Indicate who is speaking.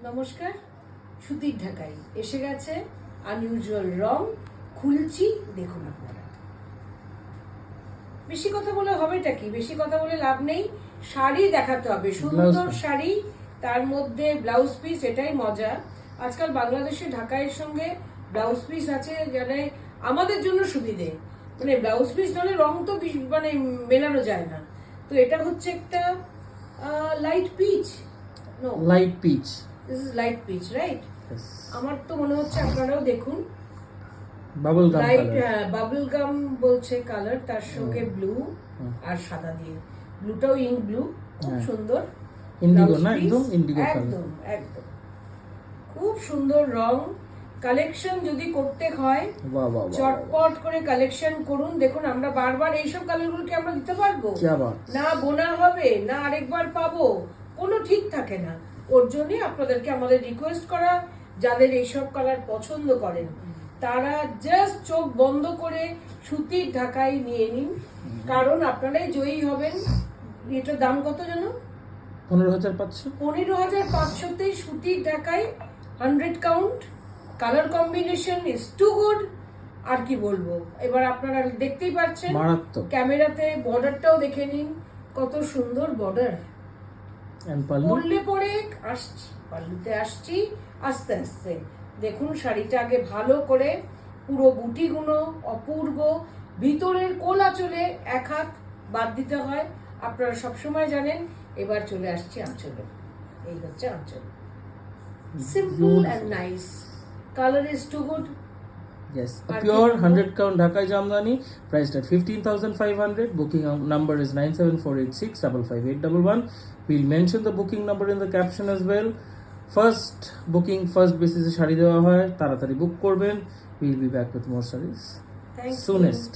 Speaker 1: নমস্কার, সুতির ঢাকাই এসে গেছে আনইউজুয়াল রং। খুলছি, দেখুন আপনারা। বেশি কথা বলে হবেটা কি? বেশি কথা বলে লাভ নেই। শাড়ি দেখাতে হবে, সুন্দর শাড়ি, তার মধ্যে ব্লাউজ পিস। এটাই মজা। আজকাল বাংলাদেশে ঢাকাইয়ের সঙ্গে ব্লাউজ পিস আছে, মানে আমাদের জন্য সুবিধে। মানে ব্লাউজ পিস নাহলে রং তো মানে মেলানো যায় না। তো এটা হচ্ছে একটা light pitch. No,
Speaker 2: light pitch.
Speaker 1: This is light pitch, right? আমার তো মনে হচ্ছে, আপনারাও দেখুন,
Speaker 2: bubble gum
Speaker 1: light
Speaker 2: colour.
Speaker 1: Bubble gum বলছে কালার, তার সঙ্গে ব্লু আর সাদা দিয়ে। ব্লুটাও ইঙ্ক ব্লু, খুব সুন্দর।
Speaker 2: ইন্ডিগো
Speaker 1: Blouse
Speaker 2: না,
Speaker 1: piece,
Speaker 2: একদম ইন্ডিগো কালার।
Speaker 1: একদম একদম খুব সুন্দর রং। কালেকশন যদি করতে হয়,
Speaker 2: বাহ বাহ বাহ,
Speaker 1: চটপট করে কালেকশন করুন। দেখুন, আমরা বারবার এইসব কালারগুলোকে আমরা দিতে পারবো
Speaker 2: কি বাত।
Speaker 1: না, বোনা হবে না, আরেকবার পাবো, কোনো ঠিক থাকে না। ওর জন্যই আপনাদেরকে আমাদের রিকোয়েস্ট করা, যাদের এইসব কালার পছন্দ করেন তারা জাস্ট চোখ বন্ধ করে সুতির ঢাকাই নিয়ে নিন, কারণ আপনারাই জয়ী হবেন। এটার দাম কত যেন?
Speaker 2: 15,500।
Speaker 1: 15,500-তেই সুতির ঢাকাই 100 count. Colour combination is too good. আর কি বলবো, এবার আপনারা দেখতেই পাচ্ছেন
Speaker 2: মারাত্মক।
Speaker 1: ক্যামেরাতে। বর্ডারটাও দেখে নিন, কত সুন্দর বর্ডার।
Speaker 2: এন্ড পাল্লু।
Speaker 1: পরলে পরে আসছি, পাল্লুতে আসছি আস্তে আস্তে। দেখুন শাড়িটা আগে ভালো করে, পুরো বুটিগুলো অপূর্ব। ভিতরের কোল আঁচলে এক হাত বাদ দিতে হয়, আপনারা সবসময় জানেন। এবার চলে আসছি আঁচলে। এই হচ্ছে আঁচল, simple and nice. Colour is too good.
Speaker 2: Yes, a
Speaker 1: আর
Speaker 2: pure
Speaker 1: কি
Speaker 2: 100 count Dhakai Jamdani, priced at 15,500. Booking number is 9748655811. We'll mention the booking number in the caption as well. First booking, first basis e shari dewa hoy, taratari book korben. We'll be back with more sarees
Speaker 1: Thank you.
Speaker 2: soonest.